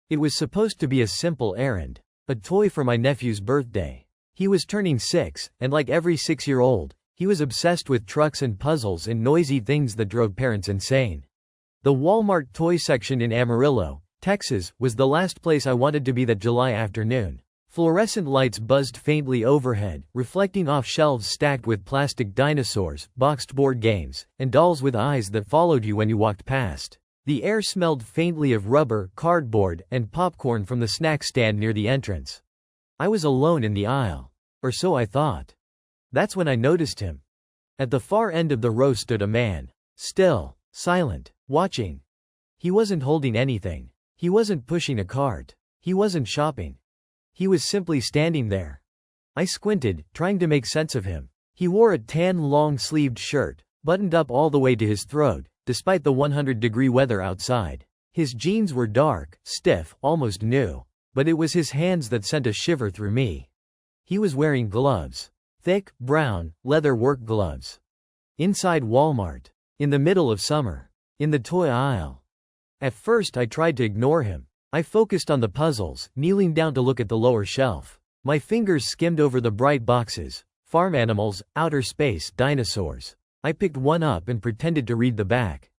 It was supposed to be a simple errand. A toy for my nephew's birthday. He was turning 6, and like every 6-year-old, he was obsessed with trucks and puzzles and noisy things that drove parents insane. The Walmart toy section in Amarillo, Texas, was the last place I wanted to be that July afternoon. Fluorescent lights buzzed faintly overhead, reflecting off shelves stacked with plastic dinosaurs, boxed board games, and dolls with eyes that followed you when you walked past. The air smelled faintly of rubber, cardboard, and popcorn from the snack stand near the entrance. I was alone in the aisle. Or so I thought. That's when I noticed him. At the far end of the row stood a man. Still, silent, watching. He wasn't holding anything. He wasn't pushing a cart. He wasn't shopping. He was simply standing there. I squinted, trying to make sense of him. He wore a tan long-sleeved shirt, buttoned up all the way to his throat, despite the 100-degree weather outside. His jeans were dark, stiff, almost new. But it was his hands that sent a shiver through me. He was wearing gloves. Thick, brown, leather work gloves. Inside Walmart. In the middle of summer. In the toy aisle. At first I tried to ignore him. I focused on the puzzles, kneeling down to look at the lower shelf. My fingers skimmed over the bright boxes. Farm animals, outer space, dinosaurs. I picked one up and pretended to read the back.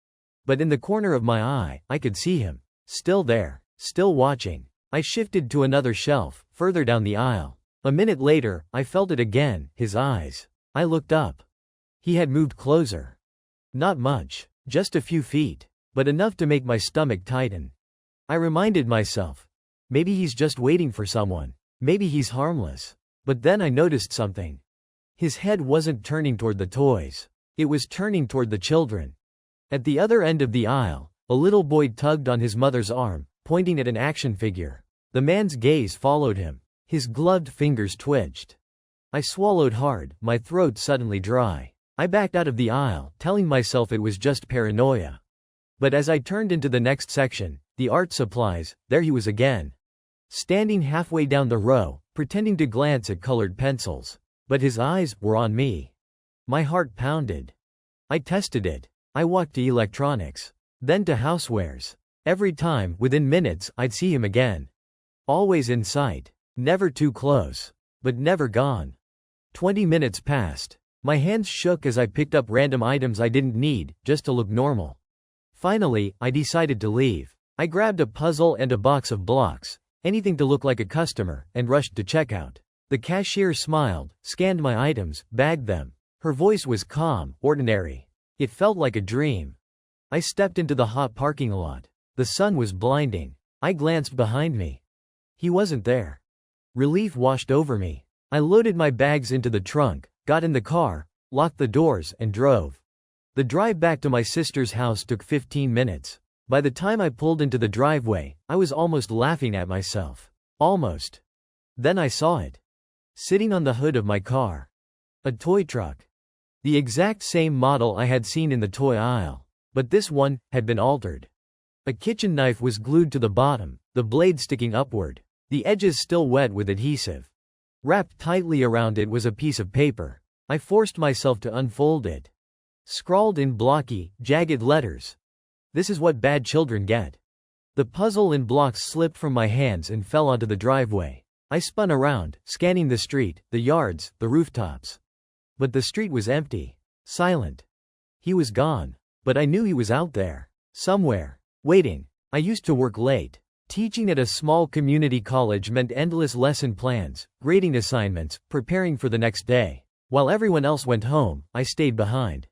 But in the corner of my eye, I could see him. Still there. Still watching. I shifted to another shelf, further down the aisle. A minute later, I felt it again, his eyes. I looked up. He had moved closer. Not much, just a few feet, but enough to make my stomach tighten. I reminded myself. Maybe he's just waiting for someone. Maybe he's harmless. But then I noticed something. His head wasn't turning toward the toys. It was turning toward the children. At the other end of the aisle, a little boy tugged on his mother's arm, pointing at an action figure. The man's gaze followed him. His gloved fingers twitched. I swallowed hard, my throat suddenly dry. I backed out of the aisle, telling myself it was just paranoia. But as I turned into the next section, the art supplies, there he was again. Standing halfway down the row, pretending to glance at colored pencils. But his eyes were on me. My heart pounded. I tested it. I walked to electronics. Then to housewares. Every time, within minutes, I'd see him again. Always in sight. Never too close. But never gone. 20 minutes passed. My hands shook as I picked up random items I didn't need, just to look normal. Finally, I decided to leave. I grabbed a puzzle and a box of blocks, anything to look like a customer, and rushed to checkout. The cashier smiled, scanned my items, bagged them. Her voice was calm, ordinary. It felt like a dream. I stepped into the hot parking lot. The sun was blinding. I glanced behind me. He wasn't there. Relief washed over me. I loaded my bags into the trunk, got in the car, locked the doors, and drove. The drive back to my sister's house took 15 minutes. By the time I pulled into the driveway, I was almost laughing at myself. Almost. Then I saw it. Sitting on the hood of my car. A toy truck. The exact same model I had seen in the toy aisle. But this one had been altered. A kitchen knife was glued to the bottom, the blade sticking upward. The edges still wet with adhesive. Wrapped tightly around it was a piece of paper. I forced myself to unfold it. Scrawled in blocky, jagged letters. This is what bad children get. The puzzle in blocks slipped from my hands and fell onto the driveway. I spun around, scanning the street, the yards, the rooftops. But the street was empty. Silent. He was gone. But I knew he was out there. Somewhere. Waiting. I used to work late. Teaching at a small community college meant endless lesson plans, grading assignments, preparing for the next day. While everyone else went home, I stayed behind.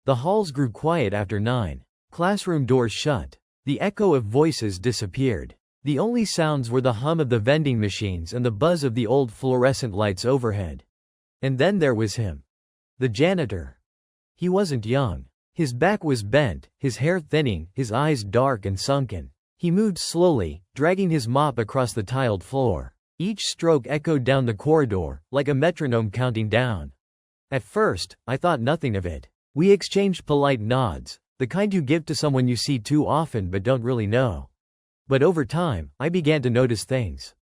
The halls grew quiet after 9. Classroom doors shut. The echo of voices disappeared. The only sounds were the hum of the vending machines and the buzz of the old fluorescent lights overhead. And then there was him. The janitor. He wasn't young. His back was bent, his hair thinning, his eyes dark and sunken. He moved slowly, dragging his mop across the tiled floor. Each stroke echoed down the corridor, like a metronome counting down. At first, I thought nothing of it. We exchanged polite nods, the kind you give to someone you see too often but don't really know. But over time, I began to notice things.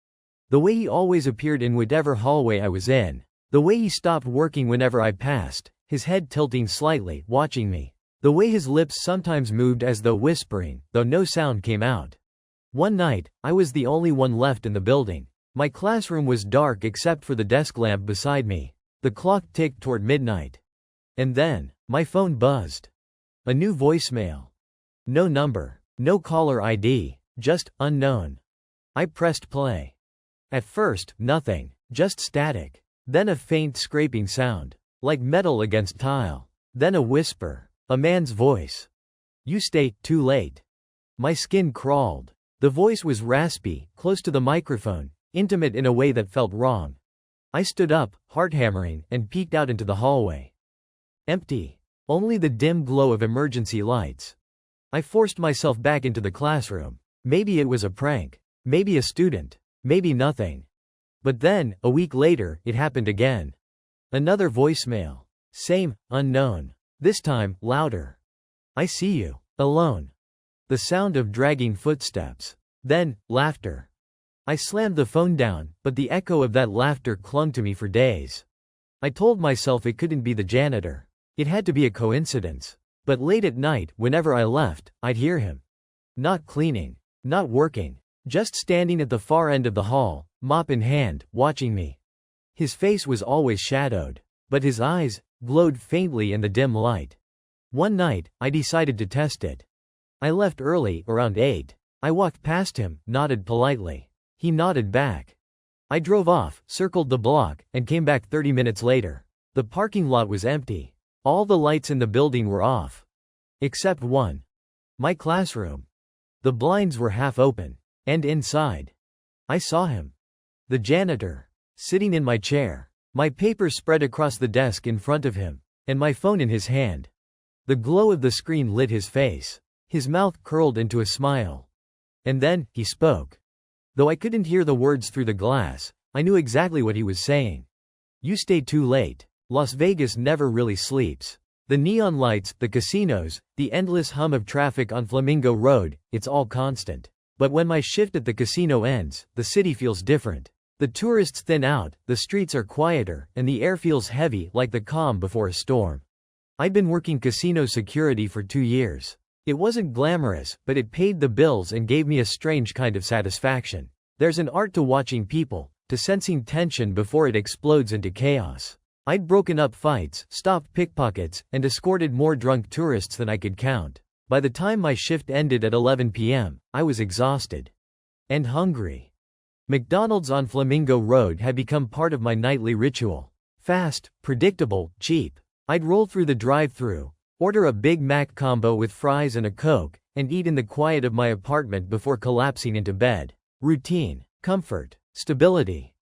The way he always appeared in whatever hallway I was in. The way he stopped working whenever I passed, his head tilting slightly, watching me. The way his lips sometimes moved as though whispering, though no sound came out. One night, I was the only one left in the building. My classroom was dark except for the desk lamp beside me. The clock ticked toward midnight. And then, my phone buzzed. A new voicemail. No number, no caller ID, just unknown. I pressed play. At first, nothing, just static. Then a faint scraping sound, like metal against tile. Then a whisper, a man's voice. You stay too late. My skin crawled. The voice was raspy, close to the microphone, intimate in a way that felt wrong. I stood up, heart hammering, and peeked out into the hallway. Empty. Only the dim glow of emergency lights. I forced myself back into the classroom. Maybe it was a prank. Maybe a student. Maybe nothing. But then, a week later, it happened again. Another voicemail. Same, unknown. This time, louder. I see you. Alone. The sound of dragging footsteps. Then, laughter. I slammed the phone down, but the echo of that laughter clung to me for days. I told myself it couldn't be the janitor. It had to be a coincidence. But late at night, whenever I left, I'd hear him. Not cleaning. Not working. Just standing at the far end of the hall, mop in hand, watching me. His face was always shadowed, but his eyes glowed faintly in the dim light. One night, I decided to test it. I left early, around 8. I walked past him, nodded politely. He nodded back. I drove off, circled the block, and came back 30 minutes later. The parking lot was empty. All the lights in the building were off. Except one. My classroom. The blinds were half open. And inside, I saw him. The janitor. Sitting in my chair. My papers spread across the desk in front of him. And my phone in his hand. The glow of the screen lit his face. His mouth curled into a smile. And then, he spoke. Though I couldn't hear the words through the glass, I knew exactly what he was saying. You stay too late. Las Vegas never really sleeps. The neon lights, the casinos, the endless hum of traffic on Flamingo Road, it's all constant. But when my shift at the casino ends, the city feels different. The tourists thin out, the streets are quieter, and the air feels heavy, like the calm before a storm. I'd been working casino security for 2 years. It wasn't glamorous, but it paid the bills and gave me a strange kind of satisfaction. There's an art to watching people, to sensing tension before it explodes into chaos. I'd broken up fights, stopped pickpockets, and escorted more drunk tourists than I could count. By the time my shift ended at 11 p.m., I was exhausted. And hungry. McDonald's on Flamingo Road had become part of my nightly ritual. Fast, predictable, cheap. I'd roll through the drive-thru, order a Big Mac combo with fries and a Coke, and eat in the quiet of my apartment before collapsing into bed. Routine, comfort, stability.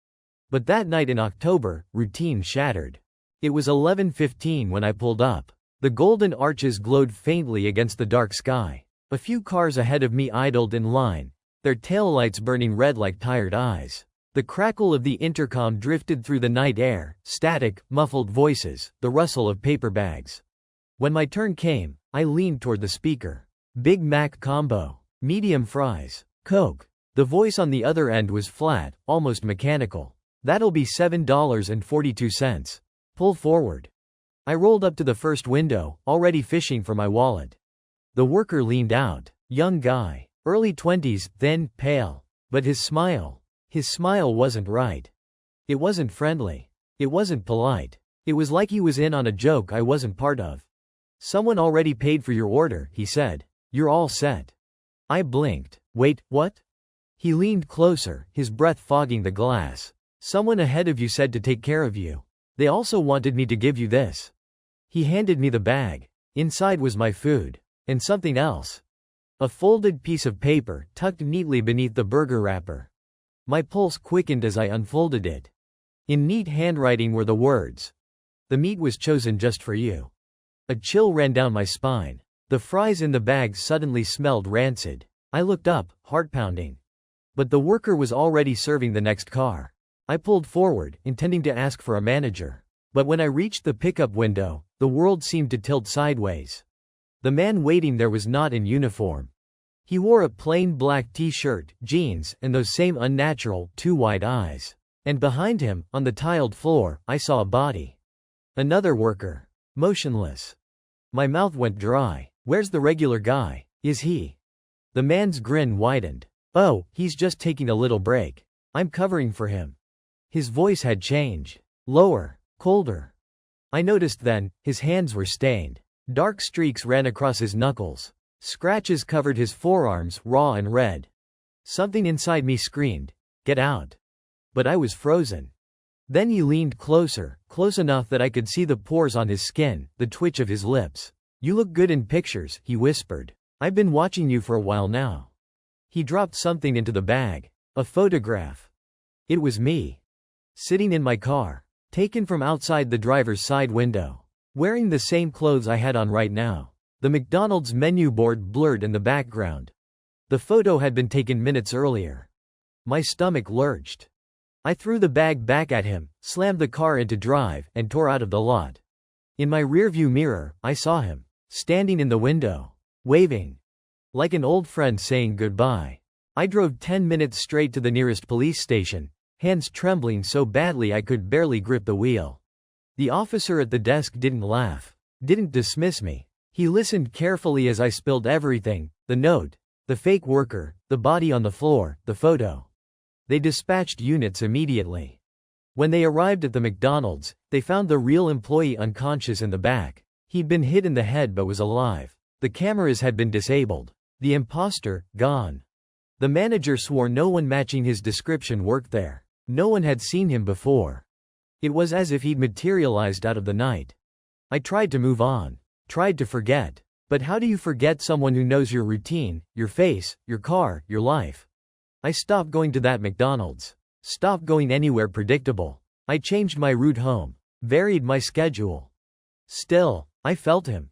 But that night in October, routine shattered. It was 11:15 when I pulled up. The golden arches glowed faintly against the dark sky. A few cars ahead of me idled in line, their taillights burning red like tired eyes. The crackle of the intercom drifted through the night air, static, muffled voices, the rustle of paper bags. When my turn came, I leaned toward the speaker. Big Mac combo. Medium fries. Coke. The voice on the other end was flat, almost mechanical. That'll be $7.42. Pull forward. I rolled up to the first window, already fishing for my wallet. The worker leaned out. Young guy. Early 20s, thin, pale. But his smile wasn't right. It wasn't friendly. It wasn't polite. It was like he was in on a joke I wasn't part of. Someone already paid for your order, he said. You're all set. I blinked. Wait, what? He leaned closer, his breath fogging the glass. Someone ahead of you said to take care of you. They also wanted me to give you this. He handed me the bag. Inside was my food. And something else. A folded piece of paper, tucked neatly beneath the burger wrapper. My pulse quickened as I unfolded it. In neat handwriting were the words. The meat was chosen just for you. A chill ran down my spine. The fries in the bag suddenly smelled rancid. I looked up, heart pounding. But the worker was already serving the next car. I pulled forward, intending to ask for a manager. But when I reached the pickup window, the world seemed to tilt sideways. The man waiting there was not in uniform. He wore a plain black t-shirt, jeans, and those same unnatural, too wide eyes. And behind him, on the tiled floor, I saw a body. Another worker. Motionless. My mouth went dry. Where's the regular guy? Is he? The man's grin widened. Oh, he's just taking a little break. I'm covering for him. His voice had changed. Lower, colder. I noticed then, his hands were stained. Dark streaks ran across his knuckles. Scratches covered his forearms, raw and red. Something inside me screamed, "Get out." But I was frozen. Then he leaned closer, close enough that I could see the pores on his skin, the twitch of his lips. "You look good in pictures," he whispered. "I've been watching you for a while now." He dropped something into the bag. A photograph. It was me. Sitting in my car. Taken from outside the driver's side window. Wearing the same clothes I had on right now. The McDonald's menu board blurred in the background. The photo had been taken minutes earlier. My stomach lurched. I threw the bag back at him, slammed the car into drive, and tore out of the lot. In my rearview mirror, I saw him, standing in the window, waving. Like an old friend saying goodbye. I drove 10 minutes straight to the nearest police station, hands trembling so badly I could barely grip the wheel. The officer at the desk didn't laugh, didn't dismiss me. He listened carefully as I spilled everything, the note, the fake worker, the body on the floor, the photo. They dispatched units immediately. When they arrived at the McDonald's, they found the real employee unconscious in the back. He'd been hit in the head but was alive. The cameras had been disabled. The imposter, gone. The manager swore no one matching his description worked there. No one had seen him before. It was as if he'd materialized out of the night. I tried to move on. Tried to forget. But how do you forget someone who knows your routine, your face, your car, your life? I stopped going to that McDonald's. Stopped going anywhere predictable. I changed my route home. Varied my schedule. Still, I felt him.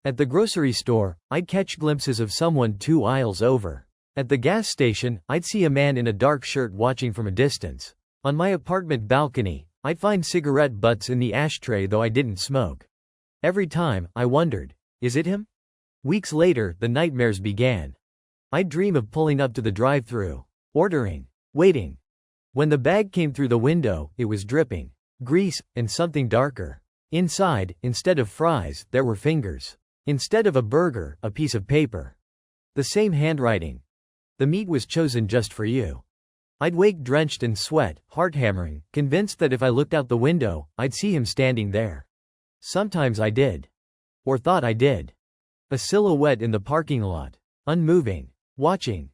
At the grocery store, I'd catch glimpses of someone 2 aisles over. At the gas station, I'd see a man in a dark shirt watching from a distance. On my apartment balcony, I'd find cigarette butts in the ashtray though I didn't smoke. Every time, I wondered, is it him? Weeks later, the nightmares began. I'd dream of pulling up to the drive-thru, ordering, waiting. When the bag came through the window, it was dripping. Grease, and something darker. Inside, instead of fries, there were fingers. Instead of a burger, a piece of paper. The same handwriting. The meat was chosen just for you. I'd wake drenched in sweat, heart hammering, convinced that if I looked out the window, I'd see him standing there. Sometimes I did. Or thought I did. A silhouette in the parking lot. Unmoving. Watching.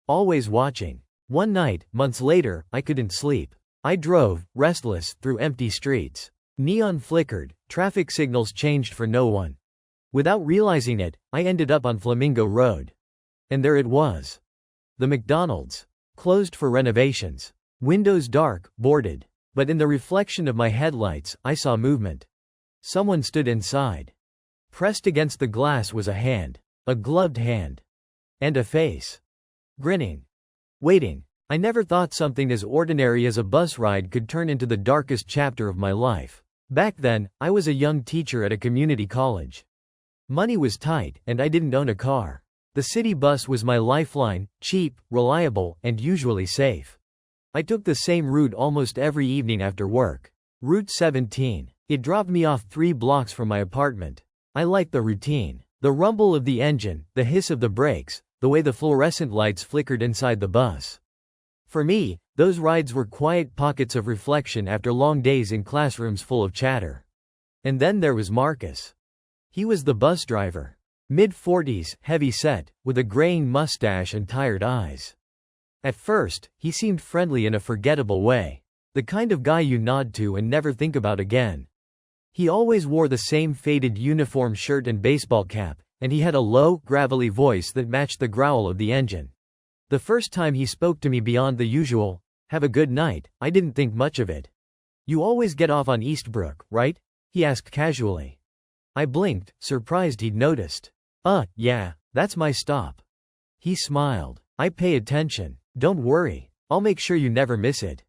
Always watching. One night, months later, I couldn't sleep. I drove, restless, through empty streets. Neon flickered, traffic signals changed for no one. Without realizing it, I ended up on Flamingo Road. And there it was. The McDonald's. Closed for renovations. Windows dark, boarded. But in the reflection of my headlights, I saw movement. Someone stood inside. Pressed against the glass was a hand. A gloved hand. And a face. Grinning. Waiting. I never thought something as ordinary as a bus ride could turn into the darkest chapter of my life. Back then, I was a young teacher at a community college. Money was tight, and I didn't own a car. The city bus was my lifeline, cheap, reliable, and usually safe. I took the same route almost every evening after work. Route 17. It dropped me off 3 blocks from my apartment. I liked the routine. The rumble of the engine, the hiss of the brakes, the way the fluorescent lights flickered inside the bus. For me, those rides were quiet pockets of reflection after long days in classrooms full of chatter. And then there was Marcus. He was the bus driver. Mid-40s, heavy-set, with a graying mustache and tired eyes. At first, he seemed friendly in a forgettable way. The kind of guy you nod to and never think about again. He always wore the same faded uniform shirt and baseball cap, and he had a low, gravelly voice that matched the growl of the engine. The first time he spoke to me beyond the usual, "Have a good night," I didn't think much of it. "You always get off on Eastbrook, right?" he asked casually. I blinked, surprised he'd noticed. Yeah, that's my stop." He smiled. "I pay attention. Don't worry. I'll make sure you never miss it."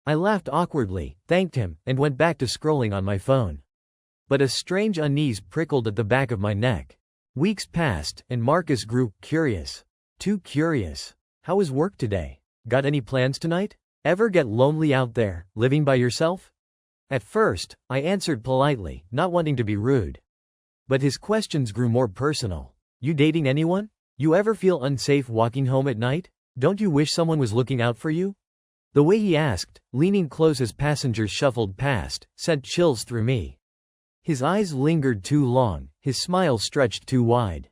I laughed awkwardly, thanked him, and went back to scrolling on my phone. But a strange unease prickled at the back of my neck. Weeks passed, and Marcus grew curious. Too curious. "How was work today? Got any plans tonight? Ever get lonely out there, living by yourself?" At first, I answered politely, not wanting to be rude. But his questions grew more personal. "You dating anyone? You ever feel unsafe walking home at night? Don't you wish someone was looking out for you? The way he asked, leaning close as passengers shuffled past, sent chills through me. His eyes lingered too long, his smile stretched too wide.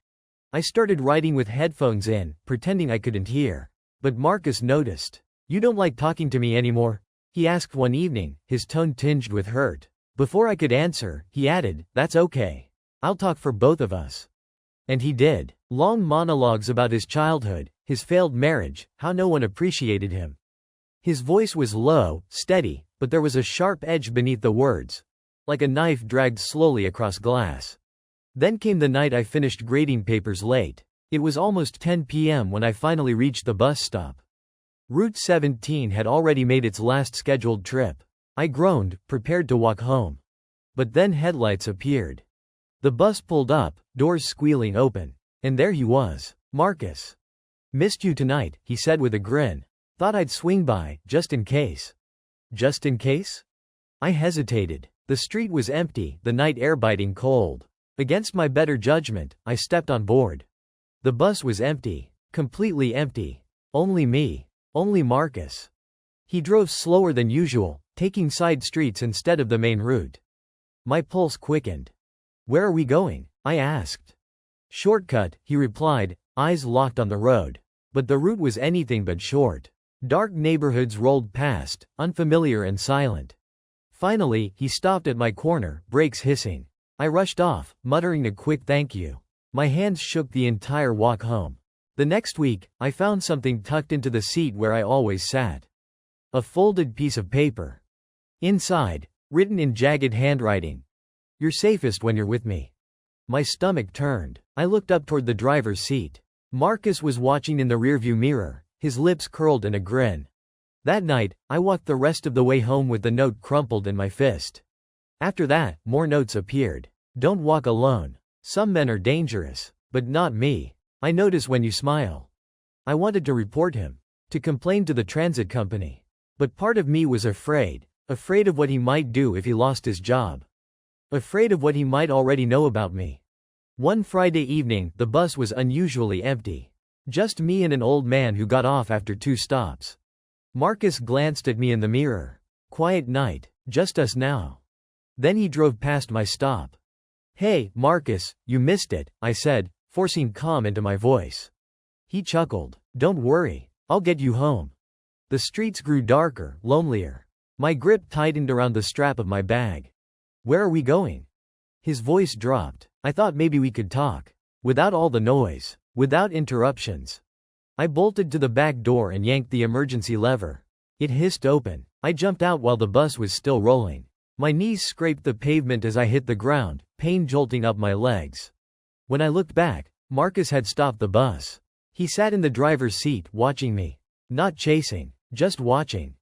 I started writing with headphones in, pretending I couldn't hear. But Marcus noticed. You don't like talking to me anymore? He asked one evening, his tone tinged with hurt. Before I could answer, he added, that's okay. I'll talk for both of us. And he did. Long monologues about his childhood, his failed marriage, how no one appreciated him. His voice was low, steady, but there was a sharp edge beneath the words, like a knife dragged slowly across glass. Then came the night I finished grading papers late. It was almost 10 p.m. when I finally reached the bus stop. Route 17 had already made its last scheduled trip. I groaned, prepared to walk home. But then headlights appeared. The bus pulled up, doors squealing open. And there he was. Marcus. Missed you tonight, he said with a grin. Thought I'd swing by, just in case. Just in case? I hesitated. The street was empty, the night air biting cold. Against my better judgment, I stepped on board. The bus was empty. Completely empty. Only me. Only Marcus. He drove slower than usual, taking side streets instead of the main route. My pulse quickened. Where are we going? I asked. Shortcut, he replied, eyes locked on the road. But the route was anything but short. Dark neighborhoods rolled past, unfamiliar and silent. Finally, he stopped at my corner, brakes hissing. I rushed off, muttering a quick thank you. My hands shook the entire walk home. The next week, I found something tucked into the seat where I always sat. A folded piece of paper. Inside, written in jagged handwriting. You're safest when you're with me. My stomach turned. I looked up toward the driver's seat. Marcus was watching in the rearview mirror, his lips curled in a grin. That night, I walked the rest of the way home with the note crumpled in my fist. After that, more notes appeared. Don't walk alone. Some men are dangerous. But not me. I notice when you smile. I wanted to report him. To complain to the transit company. But part of me was afraid. Afraid of what he might do if he lost his job. Afraid of what he might already know about me. One Friday evening, the bus was unusually empty. Just me and an old man who got off after 2 stops. Marcus glanced at me in the mirror. Quiet night, just us now. Then he drove past my stop. Hey, Marcus, you missed it, I said, forcing calm into my voice. He chuckled. Don't worry, I'll get you home. The streets grew darker, lonelier. My grip tightened around the strap of my bag. Where are we going? His voice dropped. I thought maybe we could talk. Without all the noise. Without interruptions. I bolted to the back door and yanked the emergency lever. It hissed open. I jumped out while the bus was still rolling. My knees scraped the pavement as I hit the ground, pain jolting up my legs. When I looked back, Marcus had stopped the bus. He sat in the driver's seat, watching me. Not chasing, just watching.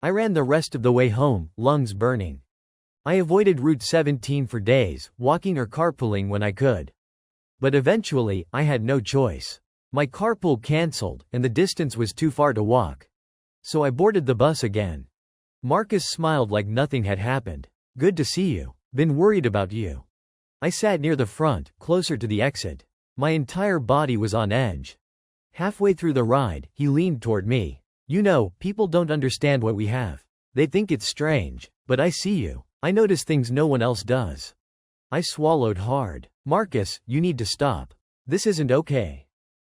I ran the rest of the way home, lungs burning. I avoided Route 17 for days, walking or carpooling when I could. But eventually, I had no choice. My carpool canceled, and the distance was too far to walk. So I boarded the bus again. Marcus smiled like nothing had happened. Good to see you. Been worried about you. I sat near the front, closer to the exit. My entire body was on edge. Halfway through the ride, he leaned toward me. You know, people don't understand what we have. They think it's strange, but I see you. I notice things no one else does. I swallowed hard. Marcus, you need to stop. This isn't okay.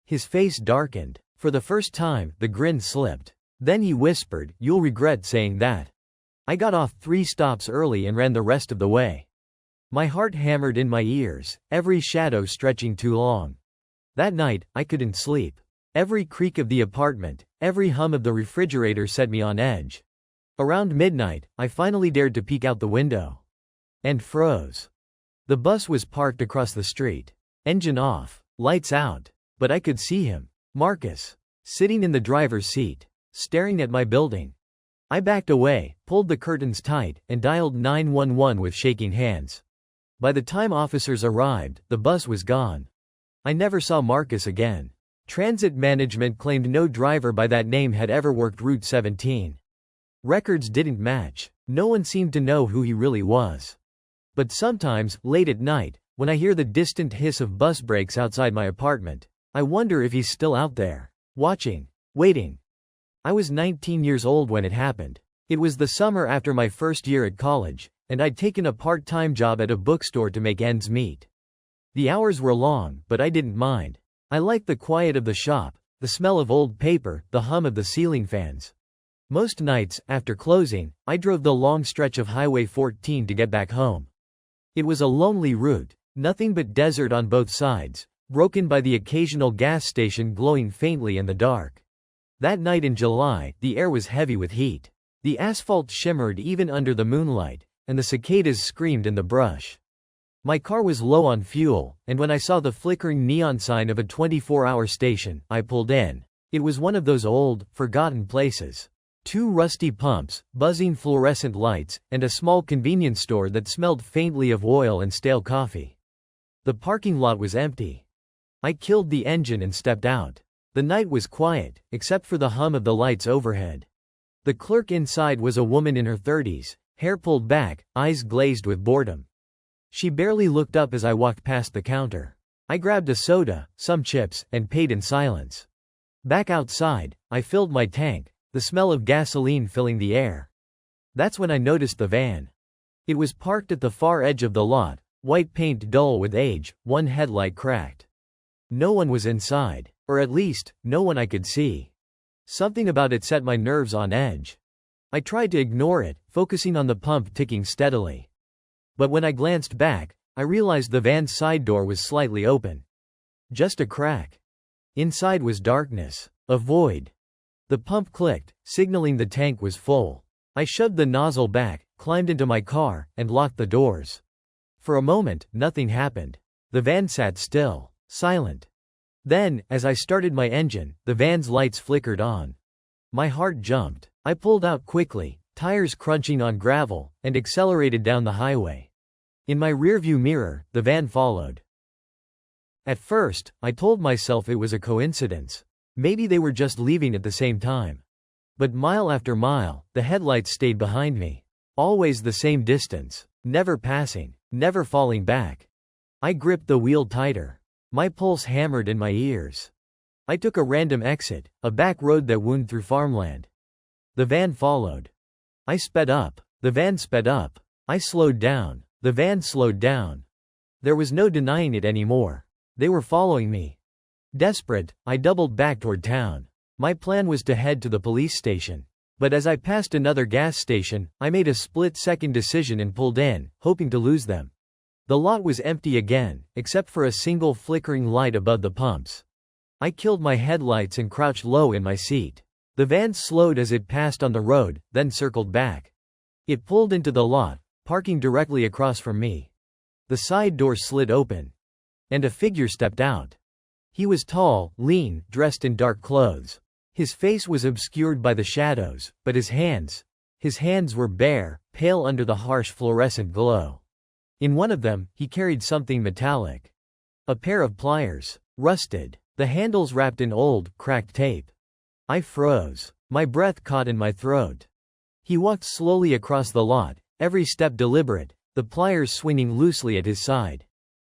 His face darkened. For the first time, the grin slipped. Then he whispered, you'll regret saying that. I got off 3 stops early and ran the rest of the way. My heart hammered in my ears, every shadow stretching too long. That night, I couldn't sleep. Every creak of the apartment, every hum of the refrigerator set me on edge. Around midnight, I finally dared to peek out the window. And froze. The bus was parked across the street. Engine off, lights out. But I could see him. Marcus. Sitting in the driver's seat. Staring at my building. I backed away, pulled the curtains tight, and dialed 911 with shaking hands. By the time officers arrived, the bus was gone. I never saw Marcus again. Transit management claimed no driver by that name had ever worked Route 17. Records didn't match. No one seemed to know who he really was. But sometimes, late at night, when I hear the distant hiss of bus brakes outside my apartment, I wonder if he's still out there, watching. Waiting. I was 19 years old when it happened. It was the summer after my first year at college, and I'd taken a part-time job at a bookstore to make ends meet. The hours were long, but I didn't mind. I liked the quiet of the shop, the smell of old paper, the hum of the ceiling fans. Most nights, after closing, I drove the long stretch of Highway 14 to get back home. It was a lonely route, nothing but desert on both sides, broken by the occasional gas station glowing faintly in the dark. That night in July, the air was heavy with heat. The asphalt shimmered even under the moonlight, and the cicadas screamed in the brush. My car was low on fuel, and when I saw the flickering neon sign of a 24-hour station, I pulled in. It was one of those old, forgotten places. 2 rusty pumps, buzzing fluorescent lights, and a small convenience store that smelled faintly of oil and stale coffee. The parking lot was empty. I killed the engine and stepped out. The night was quiet, except for the hum of the lights overhead. The clerk inside was a woman in her 30s, hair pulled back, eyes glazed with boredom. She barely looked up as I walked past the counter. I grabbed a soda, some chips, and paid in silence. Back outside, I filled my tank, the smell of gasoline filling the air. That's when I noticed the van. It was parked at the far edge of the lot, white paint dull with age, one headlight cracked. No one was inside, or at least, no one I could see. Something about it set my nerves on edge. I tried to ignore it, focusing on the pump ticking steadily. But when I glanced back, I realized the van's side door was slightly open. Just a crack. Inside was darkness, a void. The pump clicked, signaling the tank was full. I shoved the nozzle back, climbed into my car, and locked the doors. For a moment, nothing happened. The van sat still, silent. Then, as I started my engine, the van's lights flickered on. My heart jumped. I pulled out quickly, tires crunching on gravel, and accelerated down the highway. In my rearview mirror, the van followed. At first, I told myself it was a coincidence. Maybe they were just leaving at the same time. But mile after mile, the headlights stayed behind me. Always the same distance, never passing, never falling back. I gripped the wheel tighter. My pulse hammered in my ears. I took a random exit, a back road that wound through farmland. The van followed. I sped up. The van sped up. I slowed down. The van slowed down. There was no denying it anymore. They were following me. Desperate, I doubled back toward town. My plan was to head to the police station. But as I passed another gas station, I made a split-second decision and pulled in, hoping to lose them. The lot was empty again, except for a single flickering light above the pumps. I killed my headlights and crouched low in my seat. The van slowed as it passed on the road, then circled back. It pulled into the lot, parking directly across from me. The side door slid open. And a figure stepped out. He was tall, lean, dressed in dark clothes. His face was obscured by the shadows, but his hands were bare, pale under the harsh fluorescent glow. In one of them, he carried something metallic. A pair of pliers, rusted, the handles wrapped in old, cracked tape. I froze. My breath caught in my throat. He walked slowly across the lot, every step deliberate, the pliers swinging loosely at his side.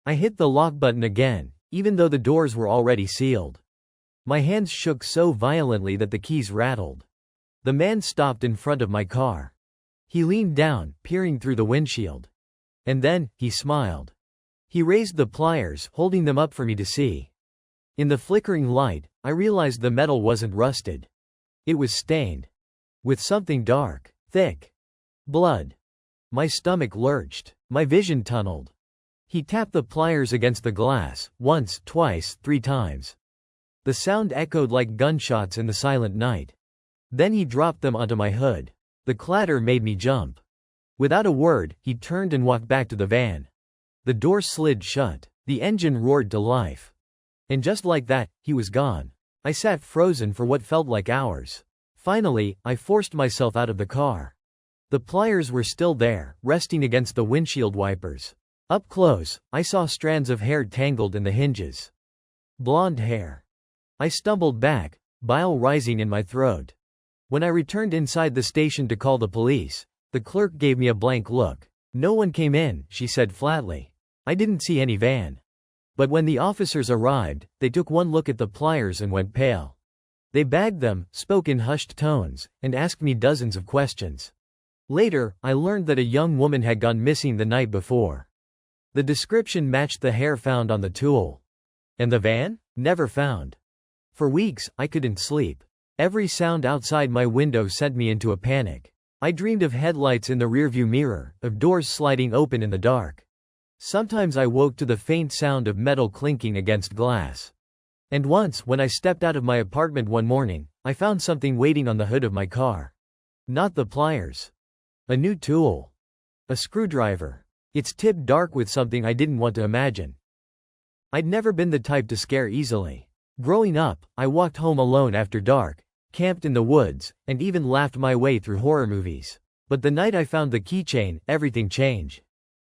I hit the lock button again, even though the doors were already sealed. My hands shook so violently that the keys rattled. The man stopped in front of my car. He leaned down, peering through the windshield. And then, he smiled. He raised the pliers, holding them up for me to see. In the flickering light, I realized the metal wasn't rusted. It was stained. With something dark, thick. Blood. My stomach lurched. My vision tunneled. He tapped the pliers against the glass, once, twice, 3 times. The sound echoed like gunshots in the silent night. Then he dropped them onto my hood. The clatter made me jump. Without a word, he turned and walked back to the van. The door slid shut. The engine roared to life. And just like that, he was gone. I sat frozen for what felt like hours. Finally, I forced myself out of the car. The pliers were still there, resting against the windshield wipers. Up close, I saw strands of hair tangled in the hinges. Blonde hair. I stumbled back, bile rising in my throat. When I returned inside the station to call the police, the clerk gave me a blank look. "No one came in," she said flatly. "I didn't see any van." But when the officers arrived, they took one look at the pliers and went pale. They bagged them, spoke in hushed tones, and asked me dozens of questions. Later, I learned that a young woman had gone missing the night before. The description matched the hair found on the tool. And the van? Never found. For weeks, I couldn't sleep. Every sound outside my window sent me into a panic. I dreamed of headlights in the rearview mirror, of doors sliding open in the dark. Sometimes I woke to the faint sound of metal clinking against glass. And once, when I stepped out of my apartment one morning, I found something waiting on the hood of my car. Not the pliers. A new tool. A screwdriver. Its tip dark with something I didn't want to imagine. I'd never been the type to scare easily. Growing up, I walked home alone after dark, camped in the woods, and even laughed my way through horror movies. But the night I found the keychain, everything changed.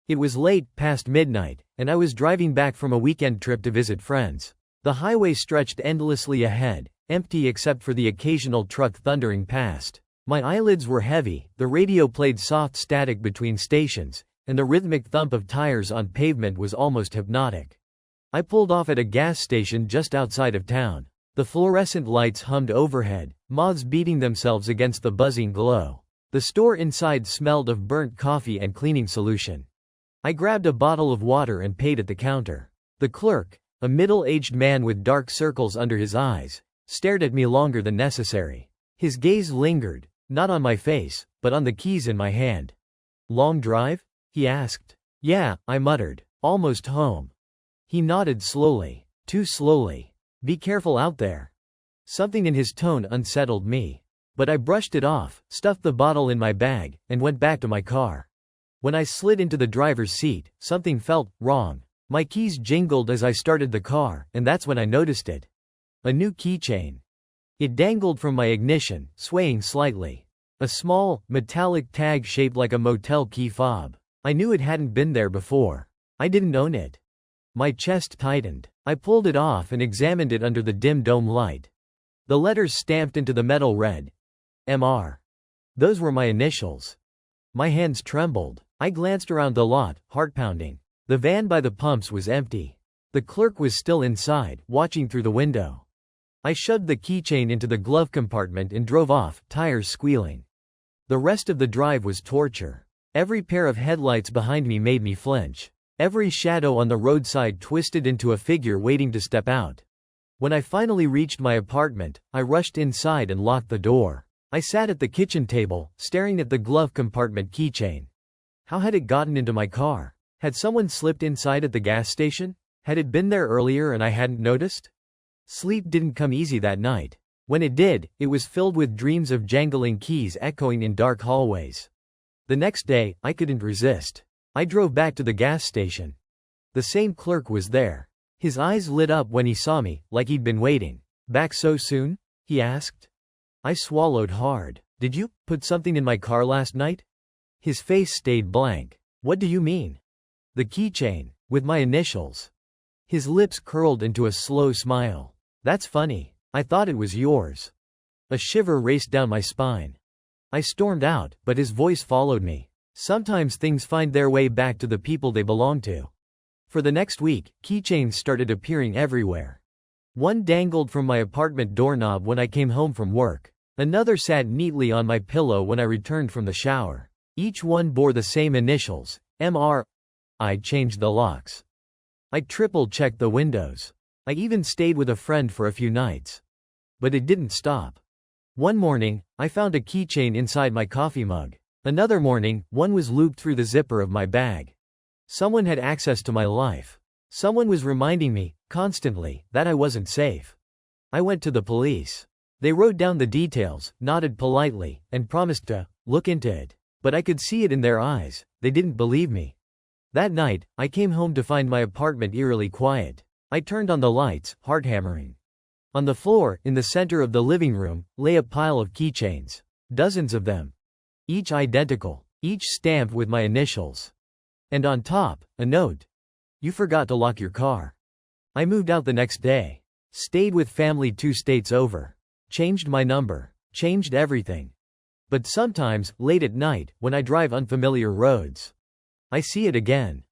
It was late, past midnight, and I was driving back from a weekend trip to visit friends. The highway stretched endlessly ahead, empty except for the occasional truck thundering past. My eyelids were heavy, the radio played soft static between stations, and the rhythmic thump of tires on pavement was almost hypnotic. I pulled off at a gas station just outside of town. The fluorescent lights hummed overhead, moths beating themselves against the buzzing glow. The store inside smelled of burnt coffee and cleaning solution. I grabbed a bottle of water and paid at the counter. The clerk, a middle-aged man with dark circles under his eyes, stared at me longer than necessary. His gaze lingered, not on my face, but on the keys in my hand. "Long drive?" he asked. "Yeah," I muttered. "Almost home." He nodded slowly. Too slowly. "Be careful out there." Something in his tone unsettled me. But I brushed it off, stuffed the bottle in my bag, and went back to my car. When I slid into the driver's seat, something felt wrong. My keys jingled as I started the car, and that's when I noticed it. A new keychain. It dangled from my ignition, swaying slightly. A small, metallic tag shaped like a motel key fob. I knew it hadn't been there before. I didn't own it. My chest tightened. I pulled it off and examined it under the dim dome light. The letters stamped into the metal read, "MR." Those were my initials. My hands trembled. I glanced around the lot, heart pounding. The van by the pumps was empty. The clerk was still inside, watching through the window. I shoved the keychain into the glove compartment and drove off, tires squealing. The rest of the drive was torture. Every pair of headlights behind me made me flinch. Every shadow on the roadside twisted into a figure waiting to step out. When I finally reached my apartment, I rushed inside and locked the door. I sat at the kitchen table, staring at the glove compartment keychain. How had it gotten into my car? Had someone slipped inside at the gas station? Had it been there earlier and I hadn't noticed? Sleep didn't come easy that night. When it did, it was filled with dreams of jangling keys echoing in dark hallways. The next day, I couldn't resist. I drove back to the gas station. The same clerk was there. His eyes lit up when he saw me, like he'd been waiting. "Back so soon?" he asked. I swallowed hard. "Did you put something in my car last night?" His face stayed blank. "What do you mean?" "The keychain, with my initials." His lips curled into a slow smile. "That's funny. I thought it was yours." A shiver raced down my spine. I stormed out, but his voice followed me. Sometimes things find their way back to the people they belong to. For the next week, keychains started appearing everywhere. One dangled from my apartment doorknob when I came home from work. Another sat neatly on my pillow when I returned from the shower. Each one bore the same initials, MR. I changed the locks. I triple-checked the windows. I even stayed with a friend for a few nights. But it didn't stop. One morning, I found a keychain inside my coffee mug. Another morning, one was looped through the zipper of my bag. Someone had access to my life. Someone was reminding me, constantly, that I wasn't safe. I went to the police. They wrote down the details, nodded politely, and promised to look into it. But I could see it in their eyes. They didn't believe me. That night, I came home to find my apartment eerily quiet. I turned on the lights, heart hammering. On the floor, in the center of the living room, lay a pile of keychains. Dozens of them. Each identical. Each stamped with my initials. And on top, a note. "You forgot to lock your car." I moved out the next day. Stayed with family 2 states over. Changed my number. Changed everything. But sometimes, late at night, when I drive unfamiliar roads, I see it again.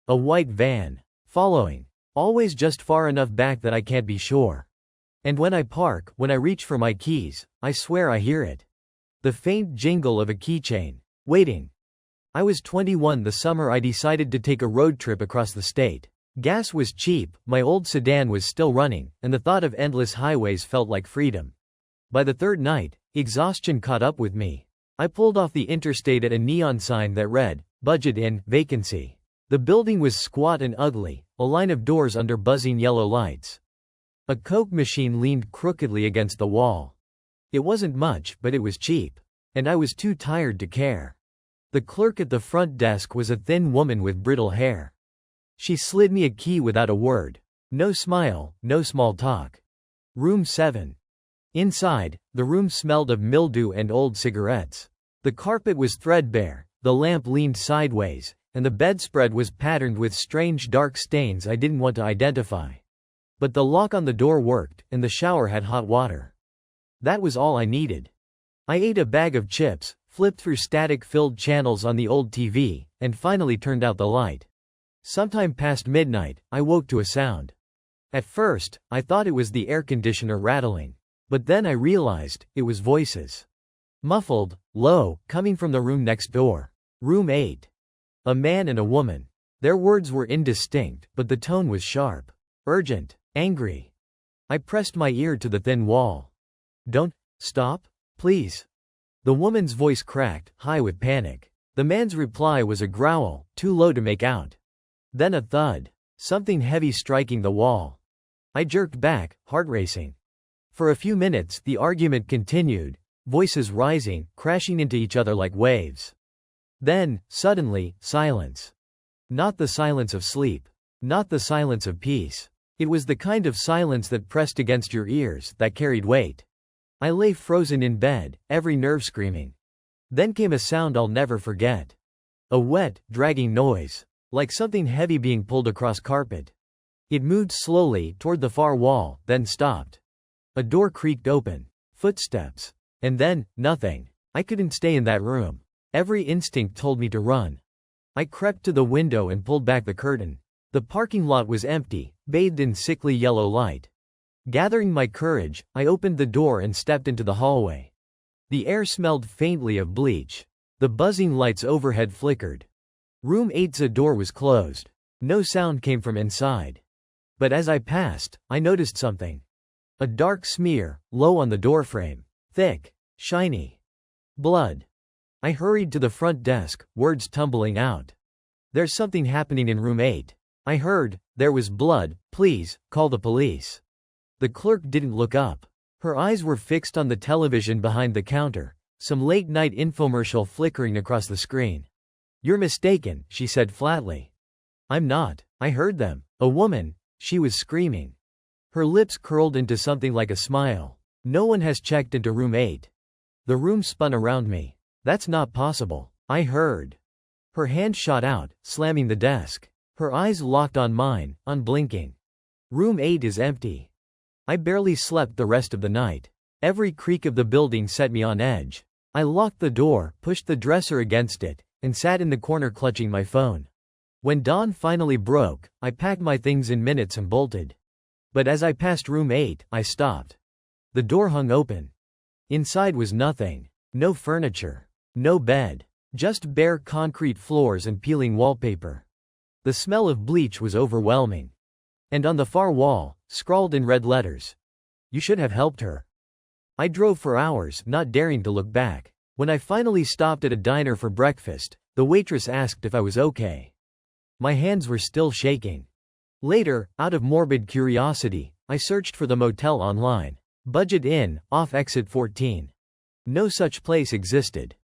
A white van. Following. Always just far enough back that I can't be sure. And when I park, when I reach for my keys, I swear I hear it. The faint jingle of a keychain. Waiting. I was 21 the summer I decided to take a road trip across the state. Gas was cheap, my old sedan was still running, and the thought of endless highways felt like freedom. By the third night, exhaustion caught up with me. I pulled off the interstate at a neon sign that read, "Budget in, vacancy." The building was squat and ugly, a line of doors under buzzing yellow lights. A Coke machine leaned crookedly against the wall. It wasn't much, but it was cheap. And I was too tired to care. The clerk at the front desk was a thin woman with brittle hair. She slid me a key without a word. No smile, no small talk. Room 7. Inside, the room smelled of mildew and old cigarettes. The carpet was threadbare, the lamp leaned sideways, and the bedspread was patterned with strange dark stains I didn't want to identify. But the lock on the door worked, and the shower had hot water. That was all I needed. I ate a bag of chips, flipped through static-filled channels on the old TV, and finally turned out the light. Sometime past midnight, I woke to a sound. At first, I thought it was the air conditioner rattling. But then I realized, it was voices. Muffled, low, coming from the room next door. Room 8. A man and a woman. Their words were indistinct, but the tone was sharp. Urgent. Angry. I pressed my ear to the thin wall. "Don't stop, please." The woman's voice cracked, high with panic. The man's reply was a growl, too low to make out. Then a thud. Something heavy striking the wall. I jerked back, heart racing. For a few minutes, the argument continued, voices rising, crashing into each other like waves. Then, suddenly, silence. Not the silence of sleep. Not the silence of peace. It was the kind of silence that pressed against your ears, that carried weight. I lay frozen in bed, every nerve screaming. Then came a sound I'll never forget. A wet, dragging noise. Like something heavy being pulled across carpet. It moved slowly toward the far wall, then stopped. A door creaked open. Footsteps. And then, nothing. I couldn't stay in that room. Every instinct told me to run. I crept to the window and pulled back the curtain. The parking lot was empty, bathed in sickly yellow light. Gathering my courage, I opened the door and stepped into the hallway. The air smelled faintly of bleach. The buzzing lights overhead flickered. Room 8's door was closed. No sound came from inside. But as I passed, I noticed something. A dark smear, low on the doorframe. Thick. Shiny. Blood. I hurried to the front desk, words tumbling out. "There's something happening in room 8. I heard, there was blood, please, call the police." The clerk didn't look up. Her eyes were fixed on the television behind the counter, some late-night infomercial flickering across the screen. "You're mistaken," she said flatly. "I'm not. I heard them. A woman, she was screaming." Her lips curled into something like a smile. "No one has checked into room 8. The room spun around me. "That's not possible. I heard." Her hand shot out, slamming the desk. Her eyes locked on mine, unblinking. "Room 8 is empty." I barely slept the rest of the night. Every creak of the building set me on edge. I locked the door, pushed the dresser against it, and sat in the corner clutching my phone. When dawn finally broke, I packed my things in minutes and bolted. But as I passed room 8, I stopped. The door hung open. Inside was nothing. No furniture. No bed. Just bare concrete floors and peeling wallpaper. The smell of bleach was overwhelming. And on the far wall, scrawled in red letters, "You should have helped her." I drove for hours, not daring to look back. When I finally stopped at a diner for breakfast, the waitress asked if I was okay. My hands were still shaking. Later, out of morbid curiosity, I searched for the motel online. Budget Inn, off exit 14. No such place existed.